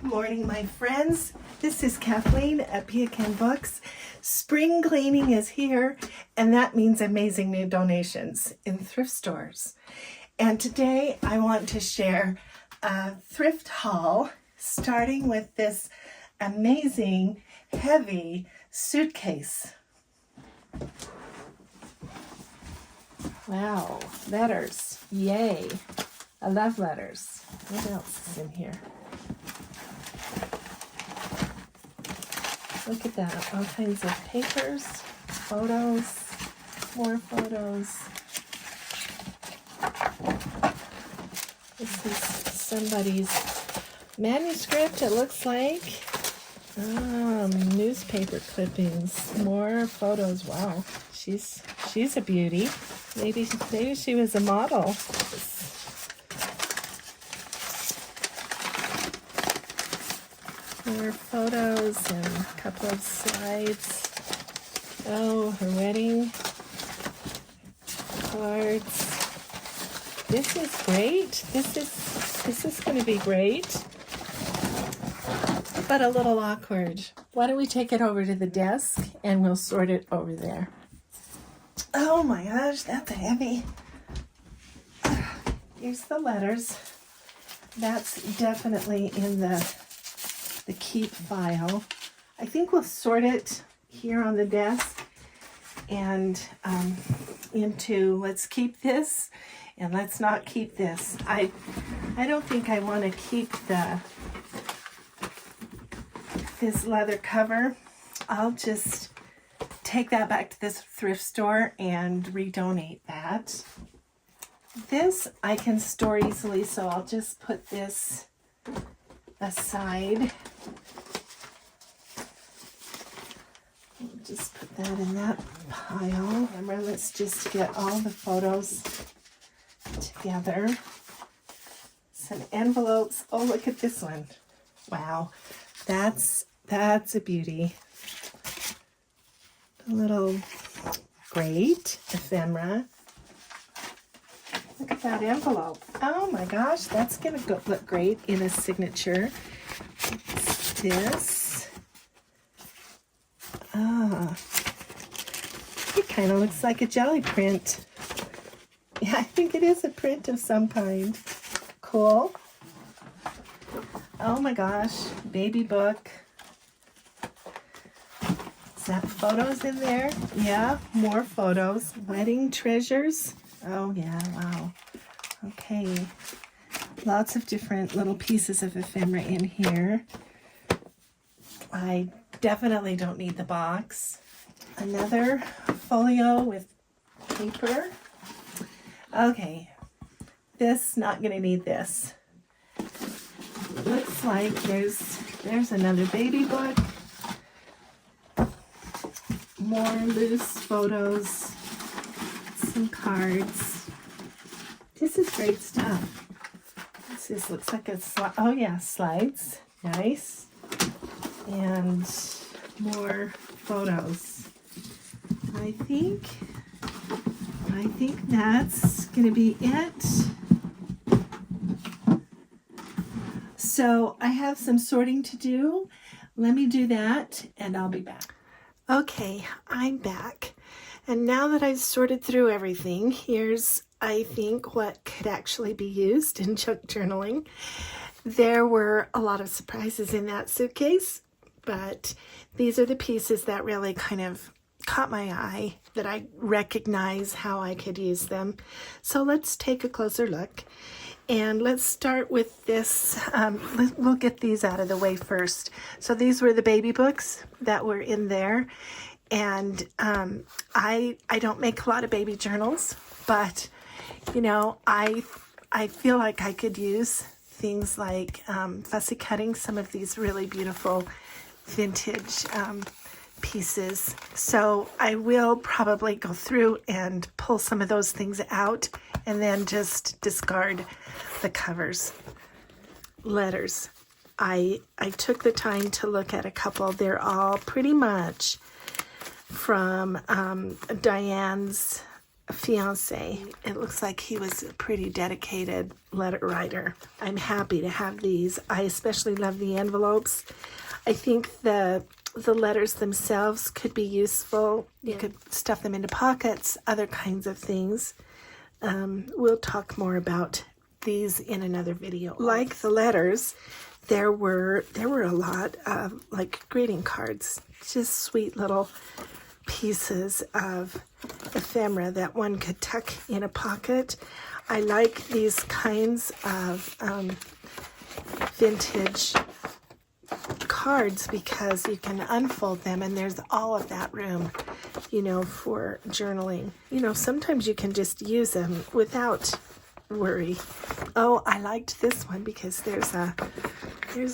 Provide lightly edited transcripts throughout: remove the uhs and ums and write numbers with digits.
Morning, my friends. This is Kathleen at Pecan Books. Spring cleaning is here, and that means amazing new donations in thrift stores. And today I want to share a thrift haul, starting with this amazing, heavy suitcase. Wow, letters. Yay. I love letters. What else is in here? Look at that, all kinds of papers, photos, more photos. This is somebody's manuscript, it looks like. Newspaper clippings, more photos. Wow, she's a beauty. Maybe she was a model. More photos and a couple of slides. Oh, her wedding cards. This is great. This is going to be great, but a little awkward. Why don't we take it over to the desk and we'll sort it over there. Oh my gosh, that's heavy. Here's the letters. That's definitely in the keep file. I think we'll sort it here on the desk and into let's keep this and let's not keep this. I don't think I want to keep this leather cover. I'll just take that back to this thrift store and redonate that. This I can store easily, so I'll just put this aside. Just put that in that pile. Remember, let's just get all the photos together. Some envelopes. Oh, look at this one. Wow, that's a beauty. A little great ephemera. Look at that envelope. Oh my gosh, that's gonna look great in a signature. What's this? It kind of looks like a jelly print. Yeah, I think it is a print of some kind. Cool. Oh my gosh, baby book. Is that photos in there? Yeah, more photos. Wedding treasures. Oh yeah, wow. Okay. Lots of different little pieces of ephemera in here. I definitely don't need the box. Another folio with paper. Okay. This, not gonna need this. Looks like there's another baby book. More loose photos. Some cards. This is great stuff. This looks like a slide. Oh yeah, slides. Nice. And more photos. I think that's gonna be it. So I have some sorting to do. Let me do that and I'll be back. Okay, I'm back. And now that I've sorted through everything, here's, I think, what could actually be used in junk journaling. There were a lot of surprises in that suitcase, but these are the pieces that really kind of caught my eye, that I recognize how I could use them. So let's take a closer look. And let's start with this. We'll get these out of the way first. So these were the baby books that were in there. And I don't make a lot of baby journals, but you know, I feel like I could use things like fussy cutting some of these really beautiful vintage pieces. So I will probably go through and pull some of those things out and then just discard the covers. Letters. I took the time to look at a couple. They're all pretty much from Diane's fiance. It looks like he was a pretty dedicated letter writer. I'm happy to have these. I especially love the envelopes. I think the letters themselves could be useful. You could stuff them into pockets, other kinds of things. We'll talk more about these in another video. Like the letters, there were a lot of like greeting cards, just sweet little pieces of ephemera that one could tuck in a pocket. I like these kinds of vintage cards because you can unfold them and there's all of that room, you know, for journaling. You know, sometimes you can just use them without worry. Oh, I liked this one because there's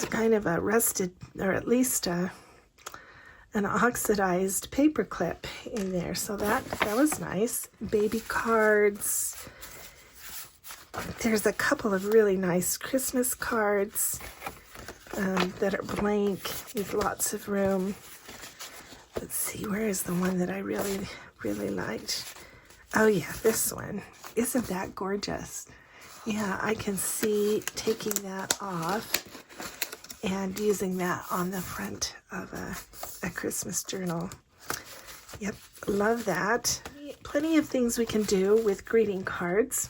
kind of a rusted, or at least an oxidized paper clip in there, so that was nice. Baby cards. There's a couple of really nice Christmas cards that are blank with lots of room. Let's see, where is the one that I really, really liked? Oh yeah, this one. Isn't that gorgeous? Yeah, I can see taking that off and using that on the front of a Christmas journal. Yep, love that. Plenty of things we can do with greeting cards.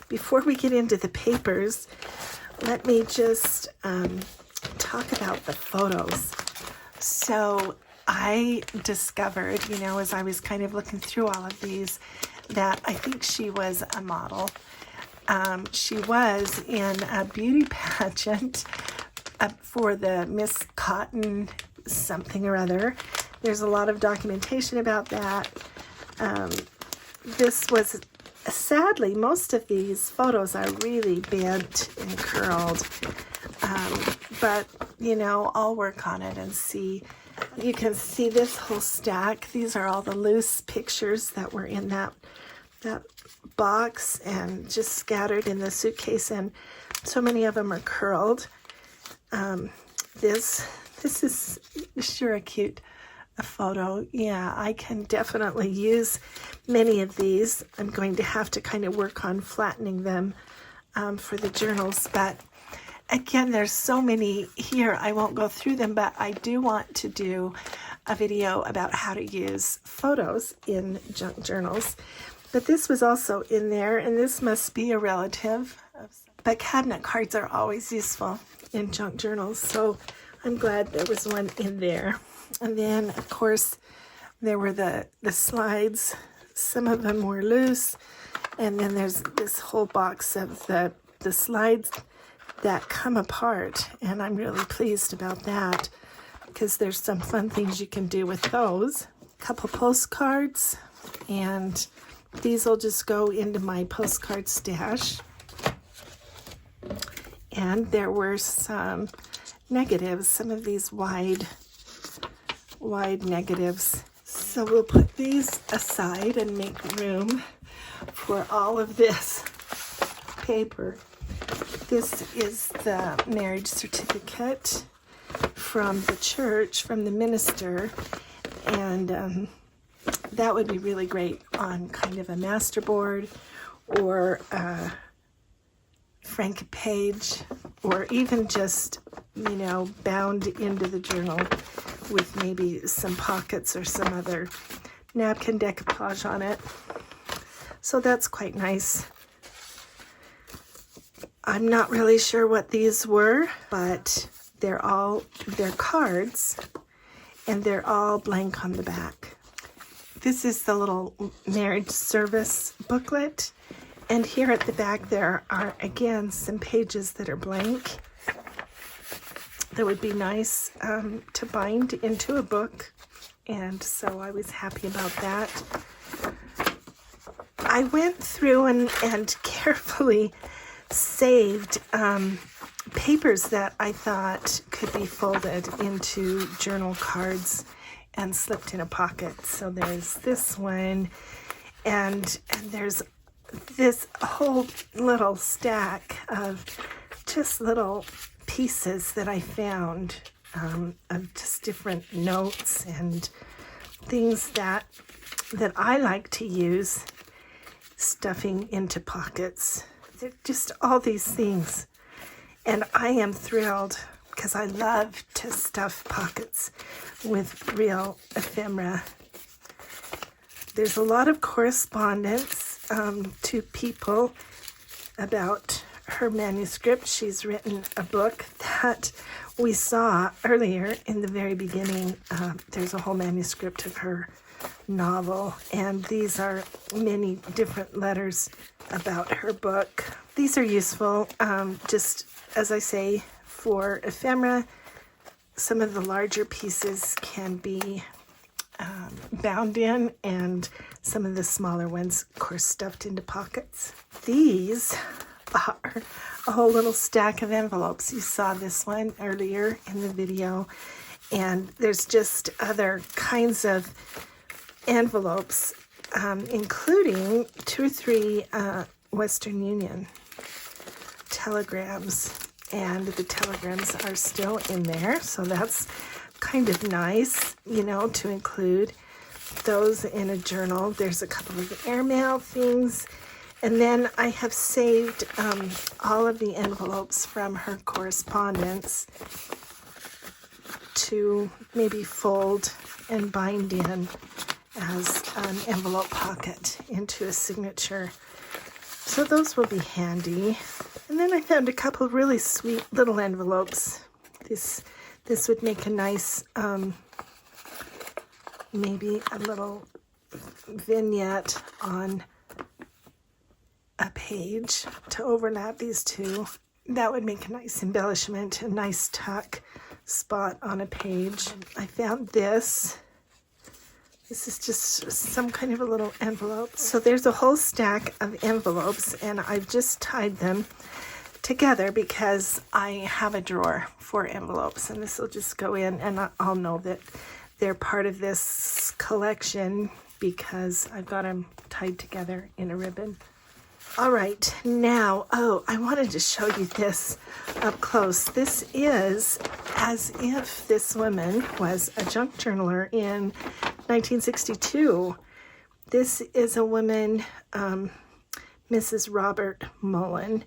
Before we get into the papers, let me just talk about the photos. So I discovered, you know, as I was kind of looking through all of these, that I think she was a model. She was in a beauty pageant for the Miss Cotton something or other. There's a lot of documentation about that. This was, sadly, most of these photos are really bent and curled. But, you know, I'll work on it and see. You can see this whole stack. These are all the loose pictures that were in that box and just scattered in the suitcase, and so many of them are curled. This is sure a cute photo. Yeah, I can definitely use many of these. I'm going to have to kind of work on flattening them for the journals, but again, there's so many here. I won't go through them, but I do want to do a video about how to use photos in junk journals. But this was also in there, and this must be a relative. But cabinet cards are always useful in junk journals, so I'm glad there was one in there. And then, of course, there were the slides. Some of them were loose, and then there's this whole box of the slides that come apart, and I'm really pleased about that because there's some fun things you can do with those. A couple postcards, and these will just go into my postcard stash. And there were some negatives, some of these wide negatives. So we'll put these aside and make room for all of this paper. This is the marriage certificate from the church, from the minister, and that would be really great on kind of a masterboard or a frank page, or even just, you know, bound into the journal with maybe some pockets or some other napkin decoupage on it. So that's quite nice. I'm not really sure what these were, but they're cards, and they're all blank on the back. This is the little marriage service booklet, and here at the back there are again some pages that are blank that would be nice to bind into a book, and so I was happy about that. I went through and carefully saved papers that I thought could be folded into journal cards and slipped in a pocket. So there's this one, and there's this whole little stack of just little pieces that I found of just different notes and things that I like to use, stuffing into pockets. They're just all these things. And I am thrilled because I love to stuff pockets with real ephemera. There's a lot of correspondence to people about her manuscript. She's written a book that we saw earlier in the very beginning. There's a whole manuscript of her novel, and these are many different letters about her book. These are useful, just as I say, for ephemera. Some of the larger pieces can be bound in, and some of the smaller ones, of course, stuffed into pockets. These are a whole little stack of envelopes. You saw this one earlier in the video, and there's just other kinds of envelopes, including 2 or 3 Western Union telegrams, and the telegrams are still in there, so that's kind of nice, you know, to include those in a journal. There's a couple of airmail things, and then I have saved all of the envelopes from her correspondence to maybe fold and bind in as an envelope pocket into a signature. So those will be handy. And then I found a couple of really sweet little envelopes. This would make a nice, maybe a little vignette on a page to overlap these two. That would make a nice embellishment, a nice tuck spot on a page. I found this. This is just some kind of a little envelope. So there's a whole stack of envelopes, and I've just tied them together because I have a drawer for envelopes, and this will just go in, and I'll know that they're part of this collection because I've got them tied together in a ribbon. All right, now, I wanted to show you this up close. This is as if this woman was a junk journaler in 1962. This is a woman, Mrs. Robert Mullen,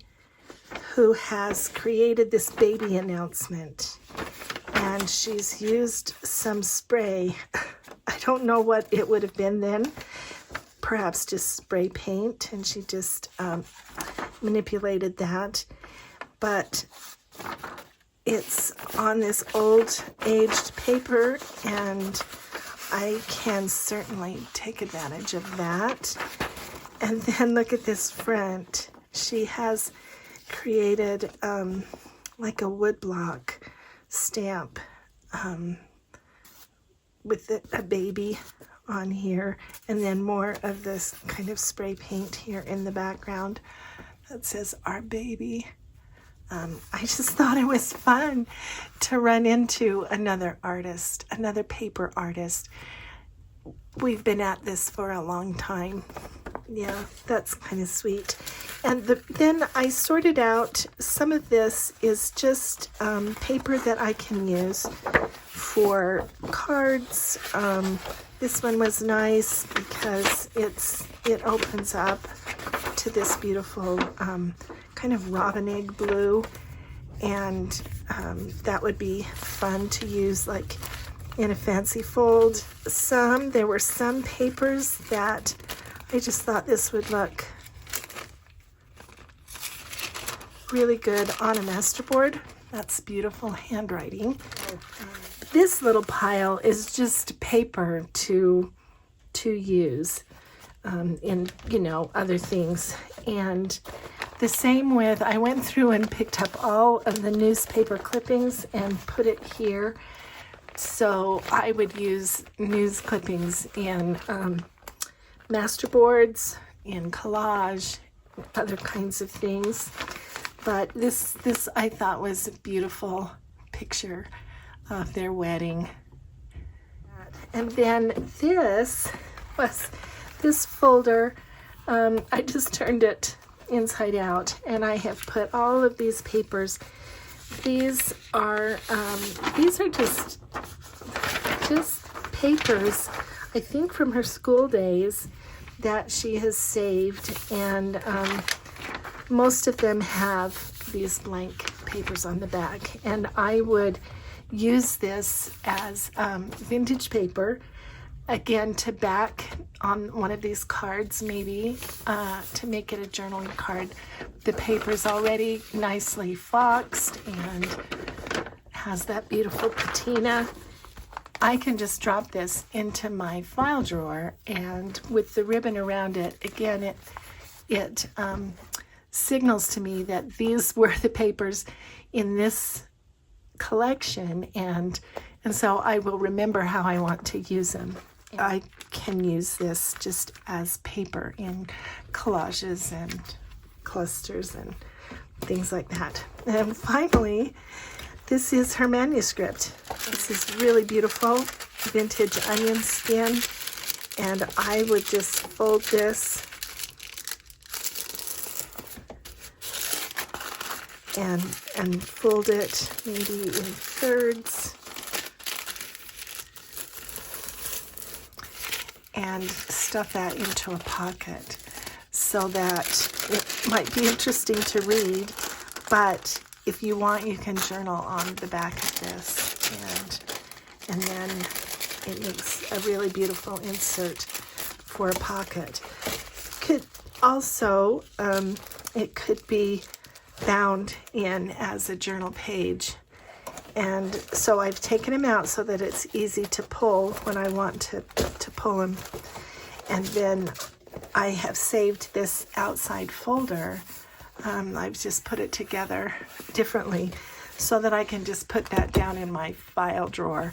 who has created this baby announcement, and she's used some spray. I don't know what it would have been then, perhaps just spray paint, and she just manipulated that, but it's on this old aged paper, and I can certainly take advantage of that. And then look at this front. She has created like a woodblock stamp with a baby on here, and then more of this kind of spray paint here in the background that says "Our Baby." I just thought it was fun to run into another artist, another paper artist. We've been at this for a long time. Yeah, that's kind of sweet. And then I sorted out, some of this is just paper that I can use for cards. This one was nice because it opens up to this beautiful kind of robin egg blue, and that would be fun to use like in a fancy fold. There were some papers that I just thought this would look really good on a masterboard. That's beautiful handwriting. This little pile is just paper to use in, you know, other things. And the same with, I went through and picked up all of the newspaper clippings and put it here. So I would use news clippings in masterboards, in collage, other kinds of things. But this I thought was a beautiful picture of their wedding. And then this was this folder. I just turned it inside out, and I have put all of these papers. These are just papers. I think from her school days that she has saved, and most of them have these blank papers on the back, and I would use this as vintage paper, again, to back on one of these cards, maybe to make it a journaling card. The paper's already nicely foxed and has that beautiful patina. I can just drop this into my file drawer, and with the ribbon around it, again, it signals to me that these were the papers in this collection, and so I will remember how I want to use them. I can use this just as paper in collages and clusters and things like that. And finally, this is her manuscript. This is really beautiful vintage onion skin, and I would just fold this and fold it maybe in thirds and stuff that into a pocket so that it might be interesting to read, but if you want, you can journal on the back of this, and then it makes a really beautiful insert for a pocket. Could also, it could be bound in as a journal page, and so I've taken them out so that it's easy to pull when I want to pull them, and then I have saved this outside folder. I've just put it together differently so that I can just put that down in my file drawer.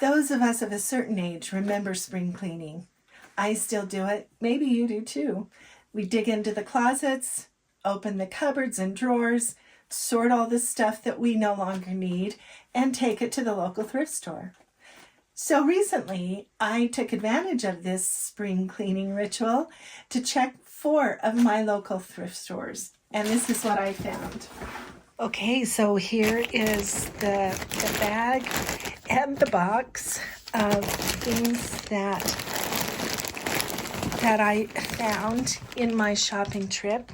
Those of us of a certain age remember spring cleaning. I still do it. Maybe you do too. We dig into the closets, open the cupboards and drawers, sort all the stuff that we no longer need, and take it to the local thrift store. So recently, I took advantage of this spring cleaning ritual to check 4 of my local thrift stores, and this is what I found. Okay, so here is the bag and the box of things that I found in my shopping trip,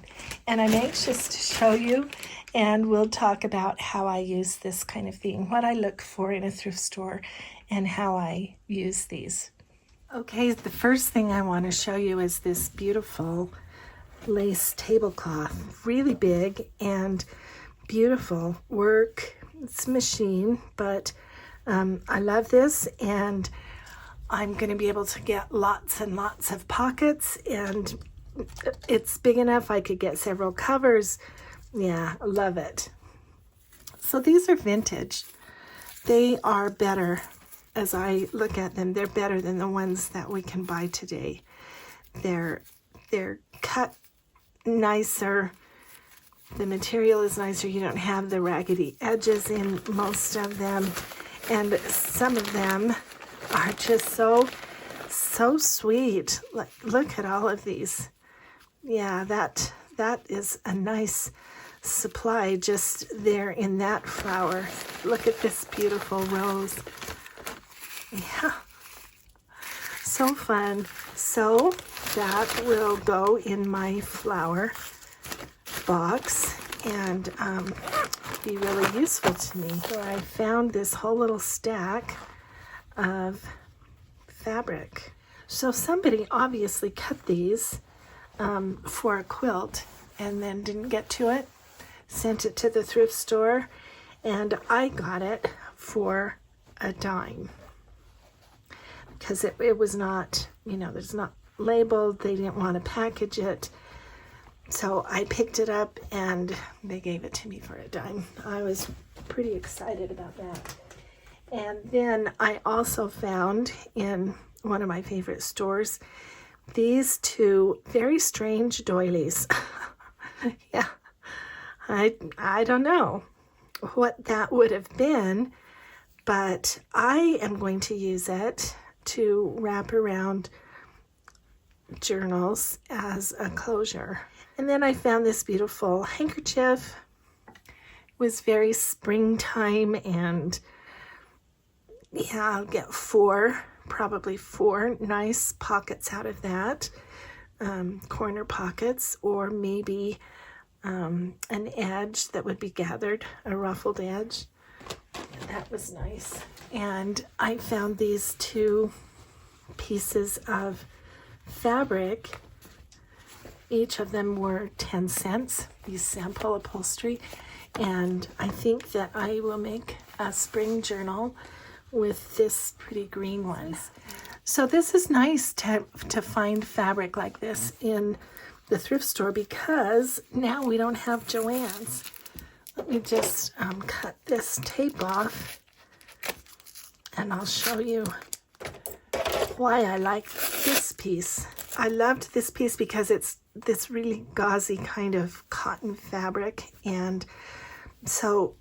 and I'm anxious to show you, and we'll talk about how I use this kind of thing, what I look for in a thrift store, and how I use these. Okay, the first thing I want to show you is this beautiful lace tablecloth, really big and beautiful work. It's machine, but I love this, and I'm going to be able to get lots and lots of pockets, and it's big enough I could get several covers. Yeah, I love it. So these are vintage. They are better, as I look at them, they're better than the ones that we can buy today. They're cut nicer. The material is nicer. You don't have the raggedy edges in most of them. And some of them are just so sweet. Look at all of these. Yeah, that is a nice supply just there in that flower. Look at this beautiful rose. Yeah, so fun. So that will go in my flower box and be really useful to me. So I found this whole little stack of fabric. So somebody obviously cut these for a quilt and then didn't get to it, sent it to the thrift store, and I got it for a dime because it was not, it's not labeled. They didn't want to package it. So I picked it up and they gave it to me for a dime. I was pretty excited about that. And then I also found in one of my favorite stores these 2 very strange doilies. Yeah, I don't know what that would have been, but I am going to use it to wrap around journals as a closure. And then I found this beautiful handkerchief. It was very springtime, and yeah, I'll get 4 probably 4 nice pockets out of that, corner pockets, or maybe an edge that would be gathered, a ruffled edge. That was nice. And I found these 2 pieces of fabric. Each of them were 10 cents, these sample upholstery. And I think that I will make a spring journal with this pretty green one. So this is nice to find fabric like this in the thrift store, because now we don't have Joann's. Let me just cut this tape off, and I'll show you why I like this piece. I loved this piece because it's this really gauzy kind of cotton fabric, and so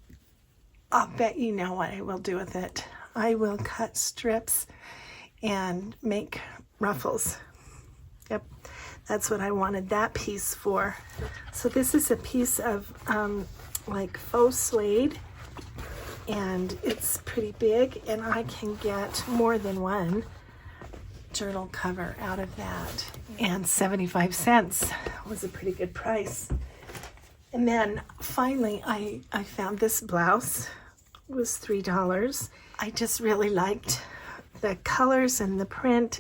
I'll bet you know what I will do with it. I will cut strips and make ruffles. Yep, that's what I wanted that piece for. So this is a piece of like faux suede, and it's pretty big, and I can get more than one journal cover out of that. And 75 cents was a pretty good price. And then finally I found this blouse. It was $3. I just really liked the colors and the print.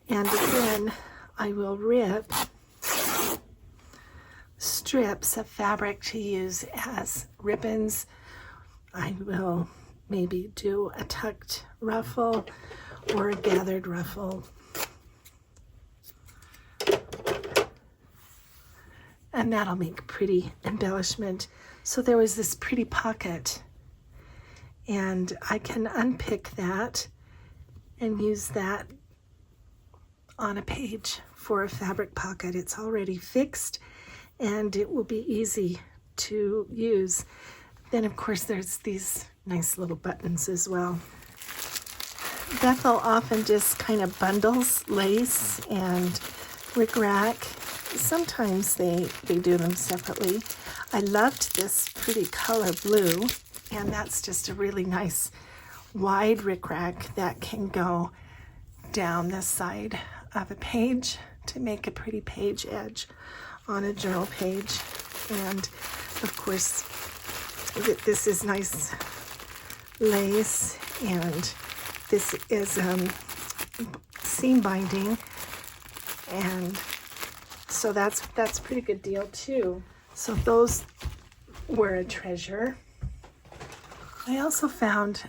And then I will rip strips of fabric to use as ribbons. I will maybe do a tucked ruffle or a gathered ruffle. And that'll make pretty embellishment. So there was this pretty pocket, and I can unpick that and use that on a page for a fabric pocket. It's already fixed, and it will be easy to use. Then of course there's these nice little buttons as well. Bethel often just kind of bundles lace and rickrack. Sometimes they do them separately. I loved this pretty color blue, and that's just a really nice wide rickrack that can go down the side of a page to make a pretty page edge on a journal page. And of course this is nice lace, and this is seam binding, and so that's a pretty good deal too. So those were a treasure. I also found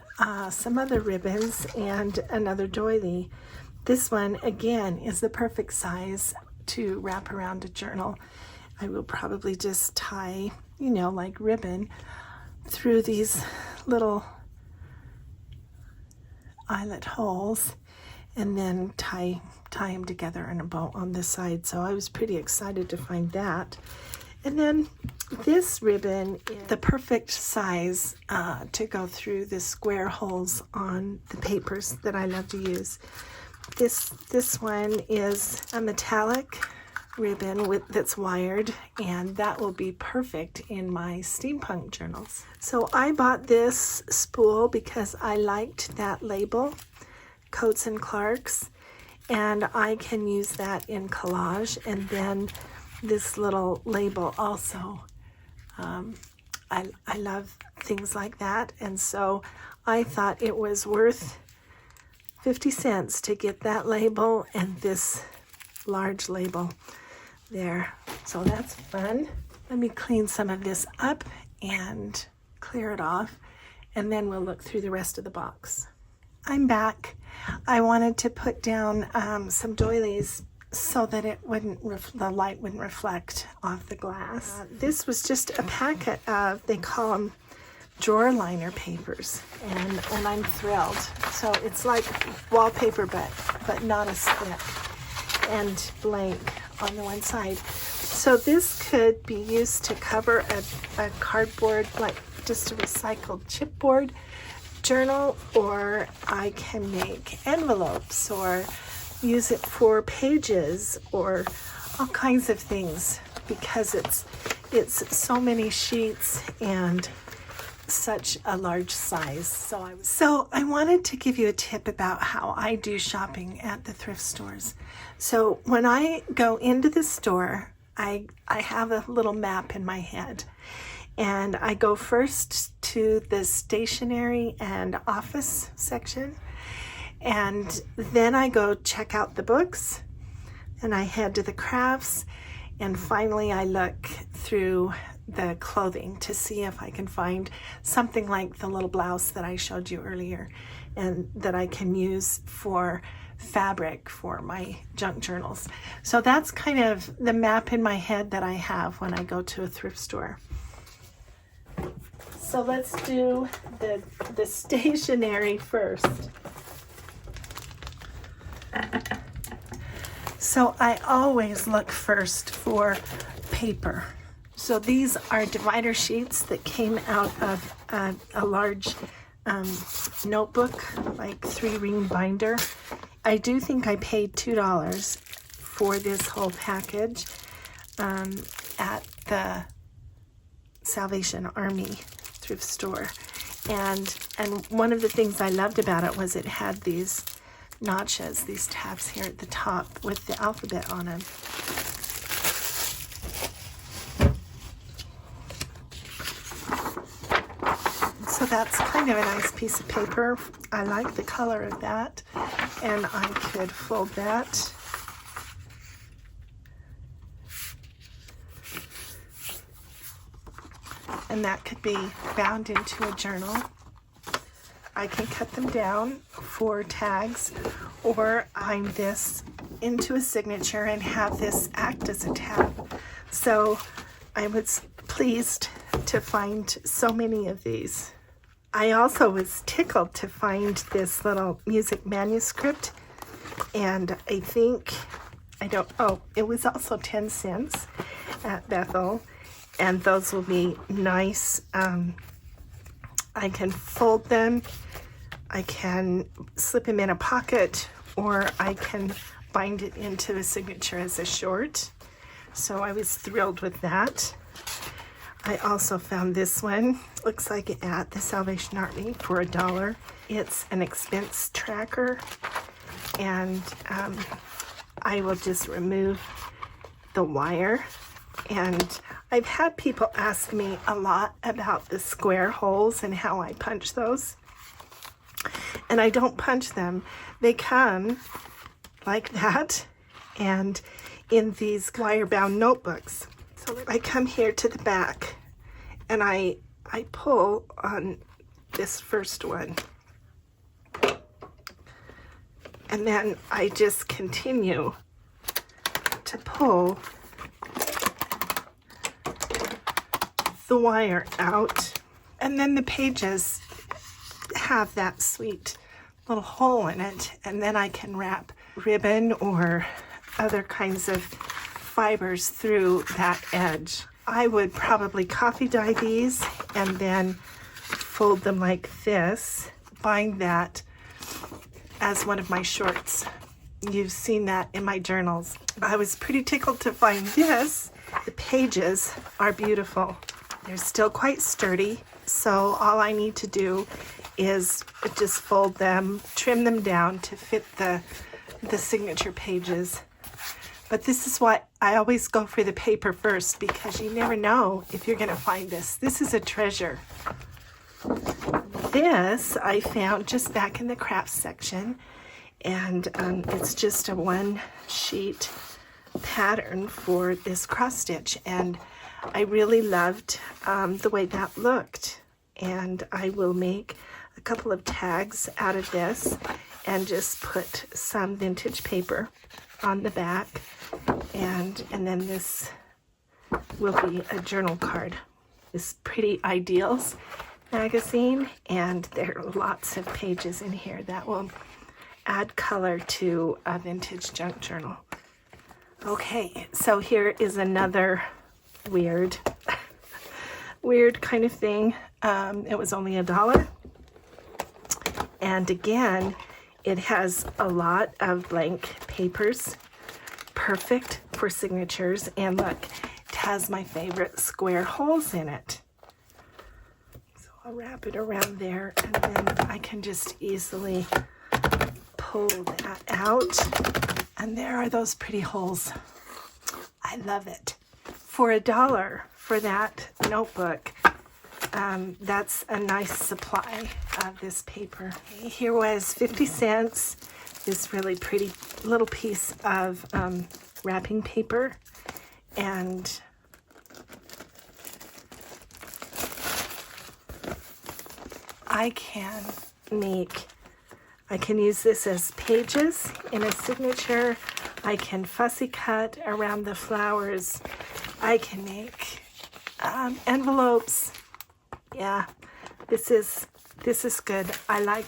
some other ribbons and another doily. This one again is the perfect size to wrap around a journal. I will probably just tie, you know, like ribbon through these little eyelet holes, and then tie them together in a bow on this side. So I was pretty excited to find that. And then this ribbon is the perfect size to go through the square holes on the papers that I love to use. This one is a metallic ribbon that's wired, and that will be perfect in my steampunk journals. So I bought this spool because I liked that label, Coats and Clark's, and I can use that in collage. And then this little label also, I love things like that, and so I thought it was worth 50 cents to get that label and this large label there. So that's fun. Let me clean some of this up and clear it off, and then we'll look through the rest of the box. I'm back. I wanted to put down some doilies so that it wouldn't the light wouldn't reflect off the glass. This was just a packet of, they call them drawer liner papers, and I'm thrilled. So it's like wallpaper, but not as thick and blank on the one side. So this could be used to cover a cardboard, like just a recycled chipboard journal, or I can make envelopes or use it for pages or all kinds of things, because it's so many sheets and such a large size. So I wanted to give you a tip about how I do shopping at the thrift stores. So when I go into the store, I have a little map in my head, and I go first to the stationery and office section, and then I go check out the books, and I head to the crafts, and finally I look through the clothing to see if I can find something like the little blouse that I showed you earlier, and that I can use for fabric for my junk journals. So that's kind of the map in my head that I have when I go to a thrift store. So let's do the stationery first. So I always look first for paper. So these are divider sheets that came out of a large notebook, like 3-ring binder. I do think I paid $2 for this whole package at the Salvation Army thrift store. And one of the things I loved about it was it had these notches, these tabs here at the top with the alphabet on them. So that's kind of a nice piece of paper. I like the color of that, and I could fold that. And that could be bound into a journal. I can cut them down for tags, or bind this into a signature and have this act as a tab. So I was pleased to find so many of these. I also was tickled to find this little music manuscript, and I think, it was also 10 cents at Bethel, and those will be nice. I can fold them, I can slip them in a pocket, or I can bind it into a signature as a short. So I was thrilled with that. I also found this one. Looks like it at the Salvation Army for $1. It's an expense tracker, and I will just remove the wire. And I've had people ask me a lot about the square holes and how I punch those. And I don't punch them. They come like that, and in these wire-bound notebooks. So I come here to the back, and I pull on this first one, and then I just continue to pull the wire out, and then the pages have that sweet little hole in it, and then I can wrap ribbon or other kinds of fibers through that edge. I would probably coffee dye these and then fold them like this, bind that as one of my shorts. You've seen that in my journals. I was pretty tickled to find this. The pages are beautiful. They're still quite sturdy, so all I need to do is just fold them, trim them down to fit the signature pages. But this is why I always go for the paper first, because you never know if you're going to find this. This is a treasure. This I found just back in the crafts section, and it's just a one-sheet pattern for this cross stitch, and I really loved the way that looked. And I will make a couple of tags out of this and just put some vintage paper on the back, and then this will be a journal card. This Pretty Ideals magazine, and there are lots of pages in here that will add color to a vintage junk journal. Okay, so here is another weird kind of thing. It was only $1, and again, it has a lot of blank papers, perfect for signatures, and look, it has my favorite square holes in it. So I'll wrap it around there, and then I can just easily pull that out. And there are those pretty holes. I love it. For $1 for that notebook, that's a nice supply of this paper. Here was 50 cents, this really pretty little piece of wrapping paper, and I can use this as pages in a signature. I can fussy cut around the flowers. I can make envelopes. Yeah, this is good. I like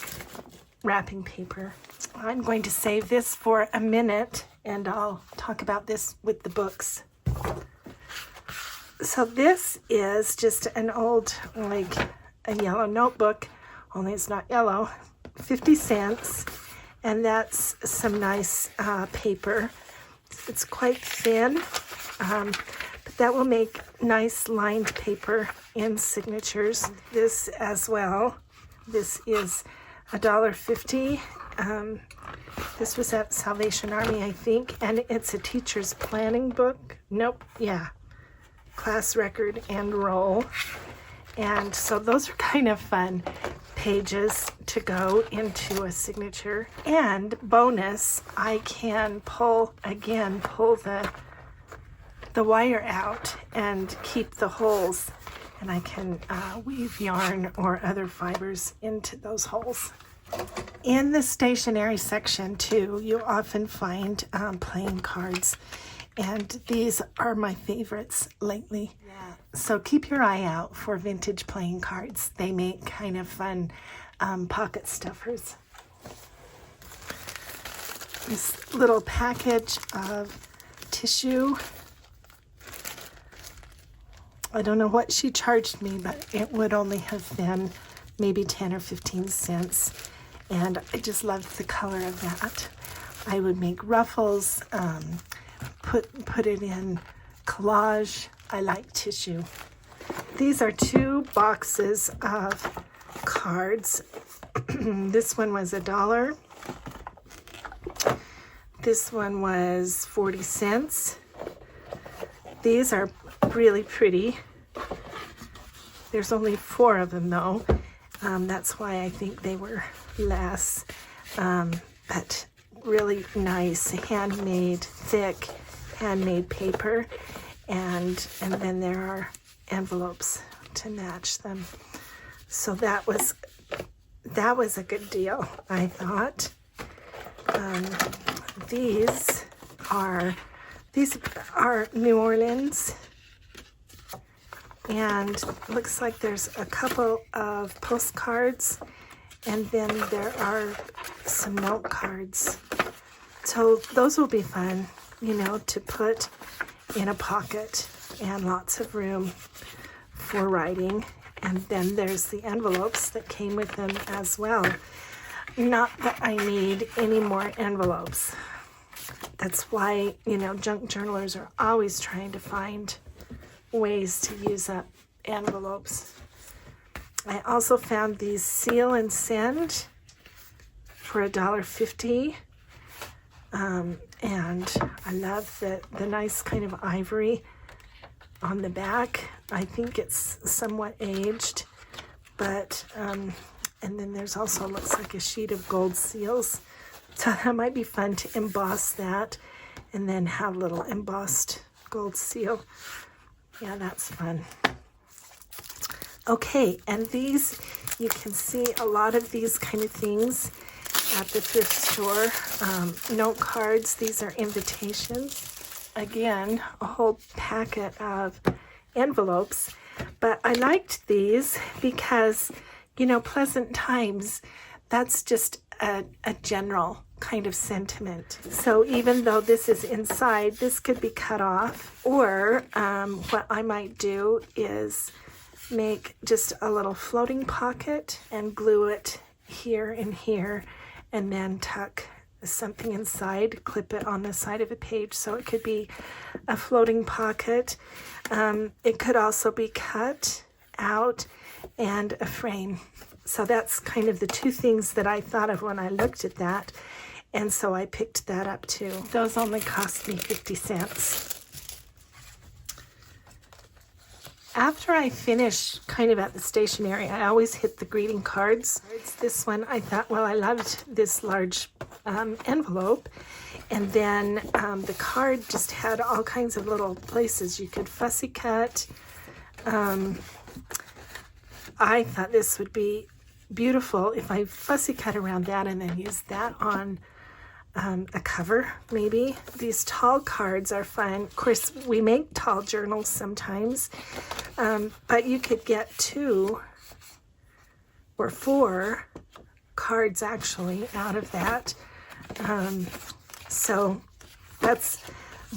wrapping paper. I'm going to save this for a minute, and I'll talk about this with the books. So this is just an old, like a yellow notebook, only it's not yellow, 50 cents, and that's some nice paper. It's quite thin, but that will make nice lined paper in signatures. This as well, this is $1.50. This was at Salvation Army, I think, and it's a teacher's planning book. Nope, yeah, class record and roll. And so those are kind of fun pages to go into a signature. And bonus, I can pull the wire out and keep the holes, and I can weave yarn or other fibers into those holes. In the stationery section too, you often find playing cards, and these are my favorites lately. Yeah. So keep your eye out for vintage playing cards. They make kind of fun pocket stuffers. This little package of tissue. I don't know what she charged me, but it would only have been maybe 10 or 15 cents. And I just loved the color of that. I would make ruffles, put it in collage. I like tissue. These are 2 boxes of cards. This one was $1. This one was 40 cents. These are really pretty. There's only 4 of them though. That's why I think they were less, but really nice, handmade, thick, handmade paper, and then there are envelopes to match them. So that was a good deal, I thought. These are New Orleans, and looks like there's a couple of postcards, and then there are some note cards. So those will be fun, you know, to put in a pocket, and lots of room for writing. And then there's the envelopes that came with them as well. Not that I need any more envelopes. That's why, you know, junk journalers are always trying to find ways to use up envelopes. I also found these seal and send for $1.50. And I love the nice kind of ivory on the back. I think it's somewhat aged, but and then there's also, looks like a sheet of gold seals. So that might be fun to emboss that and then have a little embossed gold seal. Yeah, that's fun. Okay, and these, you can see a lot of these kind of things at the thrift store. Note cards, these are invitations. Again, a whole packet of envelopes. But I liked these because, you know, pleasant times, that's just a general kind of sentiment. So even though this is inside, this could be cut off. Or what I might do is make just a little floating pocket and glue it here and here, and then tuck something inside, clip it on the side of a page, so it could be a floating pocket. It could also be cut out and a frame. So that's kind of the two things that I thought of when I looked at that. And so I picked that up too. Those only cost me 50 cents. After I finish kind of at the stationery, I always hit the greeting cards. This one, I thought, well, I loved this large envelope. And then the card just had all kinds of little places you could fussy cut. I thought this would be beautiful if I fussy cut around that and then use that on a cover, maybe. These tall cards are fun. Of course, we make tall journals sometimes, but you could get 2 or 4 cards actually out of that. So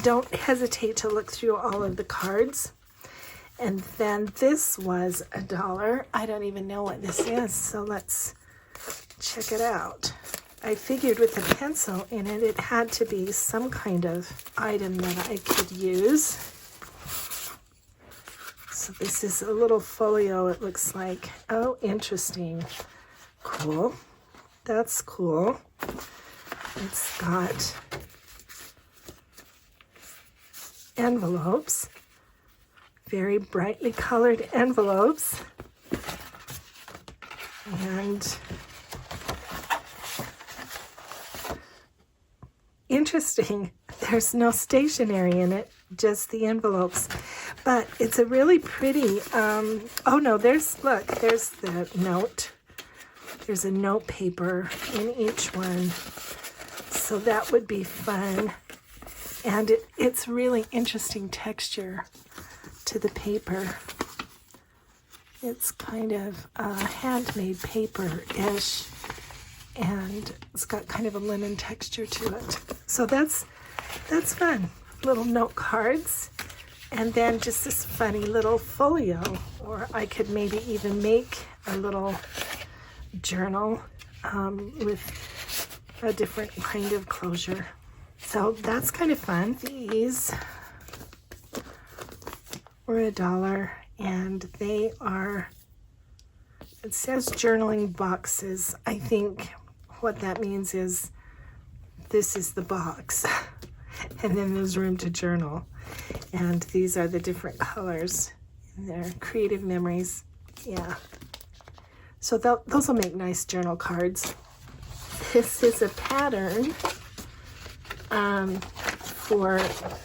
don't hesitate to look through all of the cards. And then this was $1. I don't even know what this is, so let's check it out. I figured with a pencil in it, it had to be some kind of item that I could use. So this is a little folio, it looks like. Oh, interesting. Cool. That's cool. It's got envelopes, very brightly colored envelopes. And interesting, there's no stationery in it, just the envelopes. But it's a really pretty, oh no, there's the note. There's a note paper in each one. So that would be fun. And it's really interesting texture to the paper. It's kind of handmade paper-ish, and it's got kind of a linen texture to it. So that's fun. Little note cards, and then just this funny little folio, or I could maybe even make a little journal with a different kind of closure. So that's kind of fun. These were $1, and they are, it says journaling boxes. I think what that means is this is the box, and then there's room to journal. And these are the different colors, and they're creative memories. Yeah. So those will make nice journal cards. This is a pattern for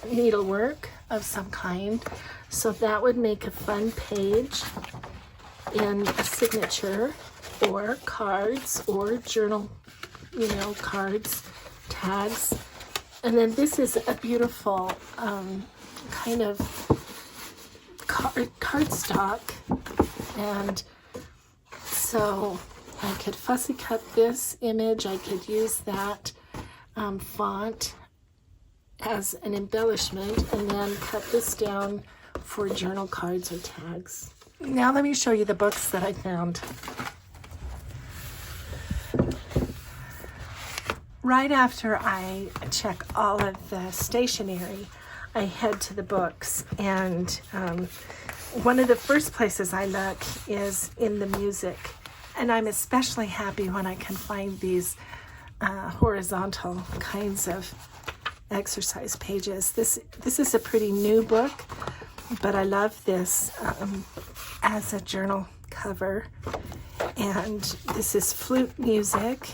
needlework of some kind. So that would make a fun page in a signature, or cards, or journal, cards, tags. And then this is a beautiful kind of cardstock. And so I could fussy cut this image. I could use that font as an embellishment, and then cut this down for journal cards or tags. Now let me show you the books that I found. Right after I check all of the stationery, I head to the books, and one of the first places I look is in the music, and I'm especially happy when I can find these horizontal kinds of exercise pages. This is a pretty new book, but I love this as a journal cover. And this is flute music.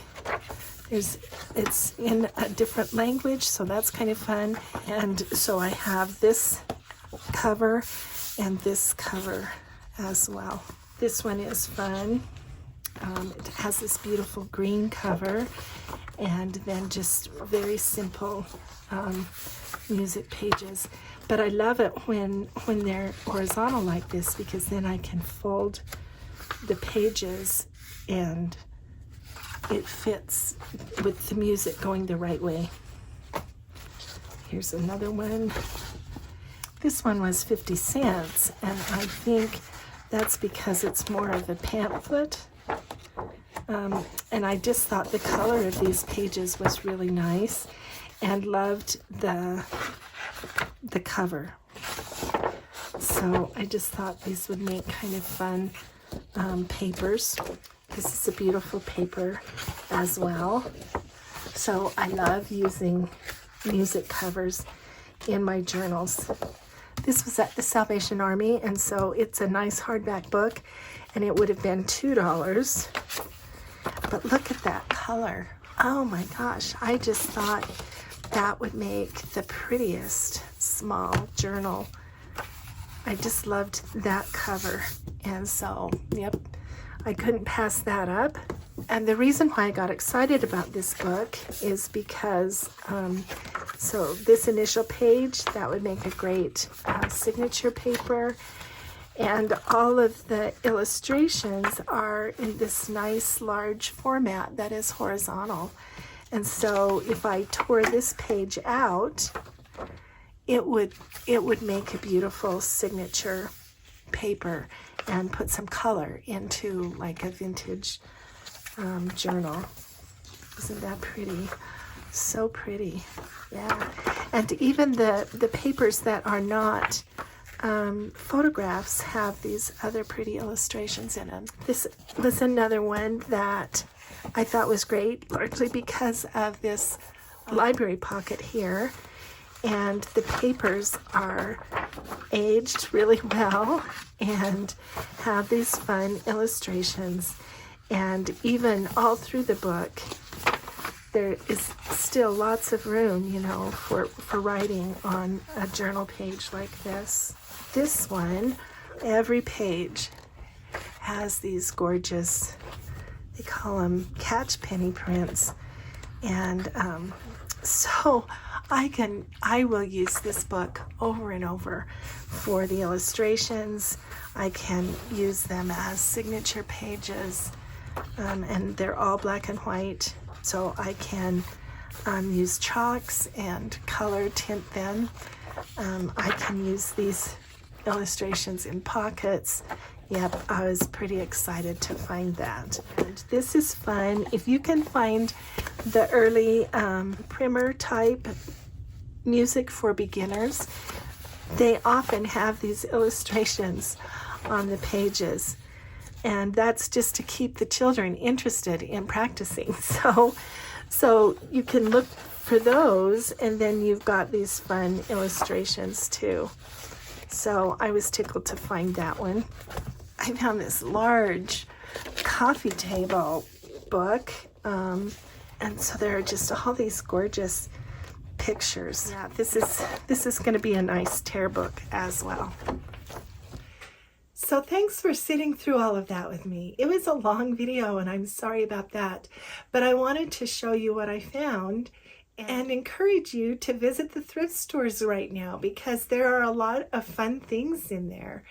It's in a different language, so that's kind of fun. And so I have this cover and this cover as well. This one is fun. It has this beautiful green cover, and then just very simple music pages. But I love it when they're horizontal like this, because then I can fold the pages and it fits with the music going the right way. Here's another one. This one was 50 cents, and I think that's because it's more of a pamphlet. And I just thought the color of these pages was really nice, and loved the cover. So I just thought these would make kind of fun papers. This is a beautiful paper as well. So I love using music covers in my journals. This was at the Salvation Army, and so it's a nice hardback book, and it would have been $2. But look at that color. Oh my gosh, I just thought that would make the prettiest small journal. I just loved that cover, and so, yep, I couldn't pass that up. And the reason why I got excited about this book is because, so this initial page, that would make a great signature paper. And all of the illustrations are in this nice large format that is horizontal. And so if I tore this page out, it would make a beautiful signature paper and put some color into like a vintage journal. Isn't that pretty? So pretty. Yeah. And even the papers that are not photographs have these other pretty illustrations in them. This was another one that I thought was great, largely because of this library pocket here. And the papers are aged really well and have these fun illustrations. And even all through the book, there is still lots of room, you know, for writing on a journal page like this. This one, every page has these gorgeous, they call them catch penny prints. And so I will use this book over and over for the illustrations. I can use them as signature pages, and they're all black and white. So I can use chalks and color tint them. I can use these illustrations in pockets. Yep, I was pretty excited to find that. And this is fun. If you can find the early primer type music for beginners, they often have these illustrations on the pages. And that's just to keep the children interested in practicing. So you can look for those, and then you've got these fun illustrations too. So I was tickled to find that one. I found this large coffee table book, and so there are just all these gorgeous pictures. Yeah, this is going to be a nice tear book as well. So thanks for sitting through all of that with me. It was a long video, and I'm sorry about that, but I wanted to show you what I found and encourage you to visit the thrift stores right now, because there are a lot of fun things in there.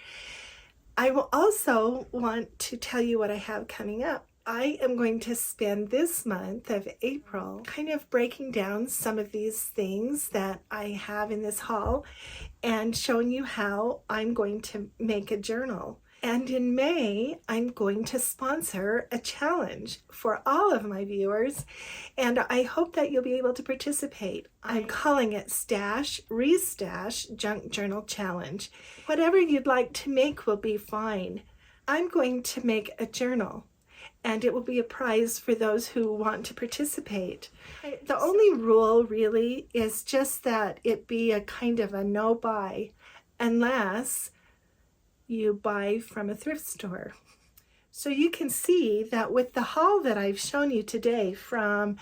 I will also want to tell you what I have coming up. I am going to spend this month of April kind of breaking down some of these things that I have in this haul and showing you how I'm going to make a journal. And in May, I'm going to sponsor a challenge for all of my viewers, and I hope that you'll be able to participate. I'm calling it Stash, Restash Junk Journal Challenge. Whatever you'd like to make will be fine. I'm going to make a journal, and it will be a prize for those who want to participate. The only rule really is just that it be a kind of a no-buy, unless you buy from a thrift store. So you can see that with the haul that I've shown you today, from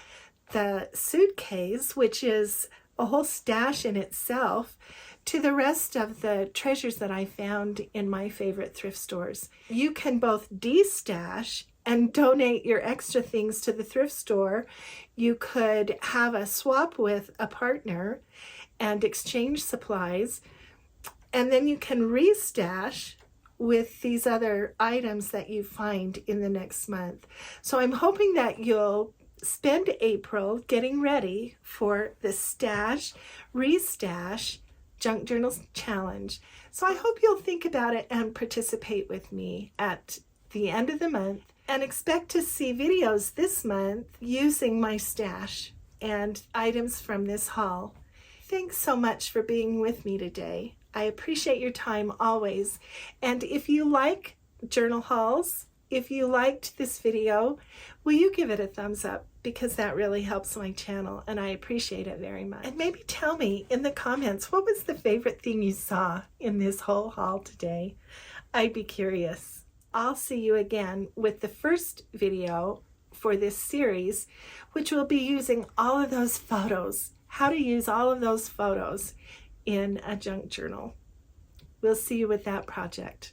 the Suitcase, which is a whole stash in itself, to the rest of the treasures that I found in my favorite thrift stores, you can both de-stash and donate your extra things to the thrift store. You could have a swap with a partner and exchange supplies, and then you can restash with these other items that you find in the next month. So I'm hoping that you'll spend April getting ready for the Stash, Restash Junk Journals Challenge. So I hope you'll think about it and participate with me at the end of the month, and expect to see videos this month using my stash and items from this haul. Thanks so much for being with me today. I appreciate your time always. And if you like journal hauls if you liked this video, will you give it a thumbs up? Because that really helps my channel and I appreciate it very much. And maybe tell me in the comments, what was the favorite thing you saw in this whole haul today? I'd be curious. I'll see you again with the first video for this series, which will be using all of those photos, how to use all of those photos in a junk journal. We'll see you with that project.